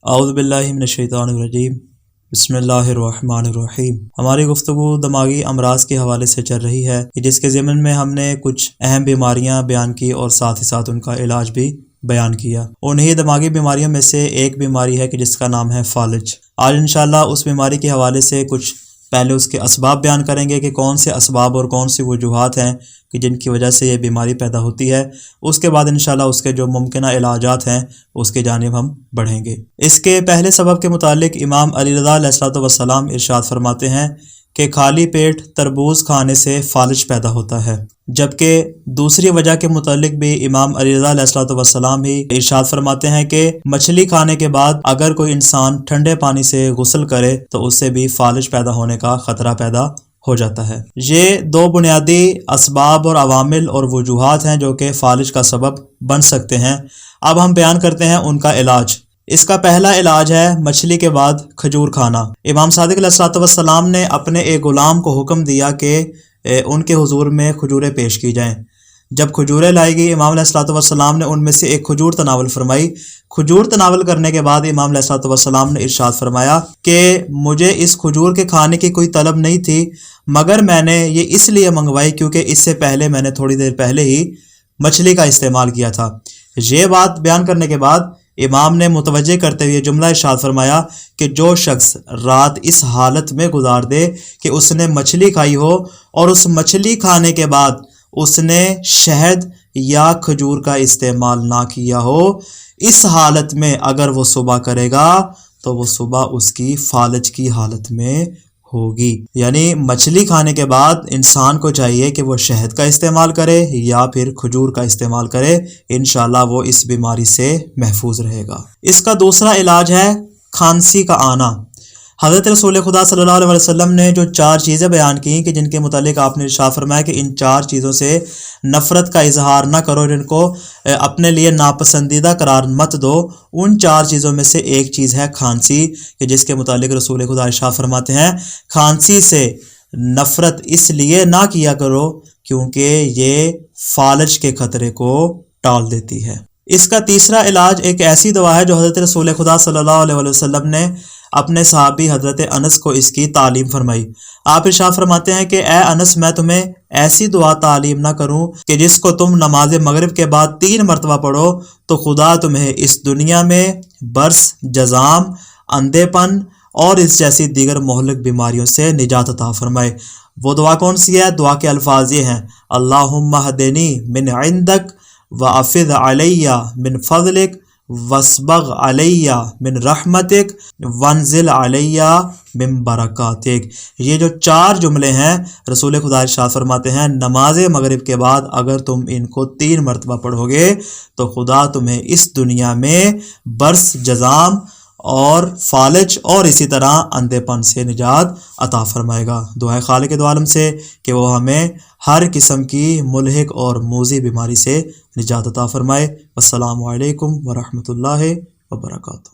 اعوذ باللہ من الشیطان الرجیم، بسم اللہ الرحمن الرحیم۔ ہماری گفتگو دماغی امراض کے حوالے سے چل رہی ہے کہ جس کے ضمن میں ہم نے کچھ اہم بیماریاں بیان کی اور ساتھ ہی ساتھ ان کا علاج بھی بیان کیا۔ انہی دماغی بیماریوں میں سے ایک بیماری ہے کہ جس کا نام ہے فالج۔ آج انشاءاللہ اس بیماری کے حوالے سے کچھ پہلے اس کے اسباب بیان کریں گے کہ کون سے اسباب اور کون سی وجوہات ہیں کہ جن کی وجہ سے یہ بیماری پیدا ہوتی ہے۔ اس کے بعد انشاءاللہ اس کے جو ممکنہ علاجات ہیں اس کے جانب ہم بڑھیں گے۔ اس کے پہلے سبب کے متعلق امام علی رضا علیہ الصلوۃ والسلام ارشاد فرماتے ہیں کہ خالی پیٹ تربوز کھانے سے فالج پیدا ہوتا ہے، جبکہ دوسری وجہ کے متعلق بھی امام علی رضا علیہ الصلوۃ والسلام ہی ارشاد فرماتے ہیں کہ مچھلی کھانے کے بعد اگر کوئی انسان ٹھنڈے پانی سے غسل کرے تو اس سے بھی فالج پیدا ہونے کا خطرہ پیدا ہو جاتا ہے۔ یہ دو بنیادی اسباب اور عوامل اور وجوہات ہیں جو کہ فالج کا سبب بن سکتے ہیں۔ اب ہم بیان کرتے ہیں ان کا علاج۔ اس کا پہلا علاج ہے مچھلی کے بعد کھجور کھانا۔ امام صادق علیہ الصلوۃ والسلام نے اپنے ایک غلام کو حکم دیا کہ ان کے حضور میں کھجوریں پیش کی جائیں۔ جب کھجوریں لائی گئی، امام علیہ الصلوۃ والسلام نے ان میں سے ایک کھجور تناول فرمائی۔ کھجور تناول کرنے کے بعد امام علیہ الصلوۃ والسلام نے ارشاد فرمایا کہ مجھے اس کھجور کے کھانے کی کوئی طلب نہیں تھی، مگر میں نے یہ اس لیے منگوائی کیونکہ اس سے پہلے میں نے تھوڑی دیر پہلے ہی مچھلی کا استعمال کیا تھا۔ یہ بات بیان کرنے کے بعد امام نے متوجہ کرتے ہوئے جملہ ارشاد فرمایا کہ جو شخص رات اس حالت میں گزار دے کہ اس نے مچھلی کھائی ہو اور اس مچھلی کھانے کے بعد اس نے شہد یا کھجور کا استعمال نہ کیا ہو، اس حالت میں اگر وہ صبح کرے گا تو وہ صبح اس کی فالج کی حالت میں ہوگی۔ یعنی مچھلی کھانے کے بعد انسان کو چاہیے کہ وہ شہد کا استعمال کرے یا پھر کھجور کا استعمال کرے، انشاءاللہ وہ اس بیماری سے محفوظ رہے گا۔ اس کا دوسرا علاج ہے کھانسی کا آنا۔ حضرت رسول خدا صلی اللہ علیہ وسلم نے جو 4 چیزیں بیان کی کہ جن کے متعلق آپ نے ارشاد فرمایا کہ ان 4 چیزوں سے نفرت کا اظہار نہ کرو، جن کو اپنے لیے ناپسندیدہ قرار مت دو، ان 4 چیزوں میں سے ایک چیز ہے کھانسی، کہ جس کے متعلق رسول خدا ارشاد فرماتے ہیں کھانسی سے نفرت اس لیے نہ کیا کرو کیونکہ یہ فالج کے خطرے کو ٹال دیتی ہے۔ اس کا تیسرا علاج ایک ایسی دوا ہے جو حضرت رسول خدا صلی اللہ علیہ وسلم نے اپنے صحابی حضرت انس کو اس کی تعلیم فرمائی۔ آپ ارشاد فرماتے ہیں کہ اے انس، میں تمہیں ایسی دعا تعلیم نہ کروں کہ جس کو تم نماز مغرب کے بعد 3 مرتبہ پڑھو تو خدا تمہیں اس دنیا میں برس، جزام، اندھے پن اور اس جیسی دیگر مہلک بیماریوں سے نجات عطا فرمائے۔ وہ دعا کون سی ہے؟ دعا کے الفاظ یہ ہیں: اللہم اہدنی من عندک وافض علی من فضلک واسبغ علی من رحمتک وانزل علی من برکاتک۔ یہ جو 4 جملے ہیں رسول خدا ارشاد فرماتے ہیں نماز مغرب کے بعد اگر تم ان کو 3 مرتبہ پڑھو گے تو خدا تمہیں اس دنیا میں برس، جزام اور فالج اور اسی طرح اندھے پن سے نجات عطا فرمائے گا۔ دعائے خالق دو عالم سے کہ وہ ہمیں ہر قسم کی ملحق اور موذی بیماری سے نجات عطا فرمائے۔ السلام علیکم ورحمۃ اللہ وبرکاتہ۔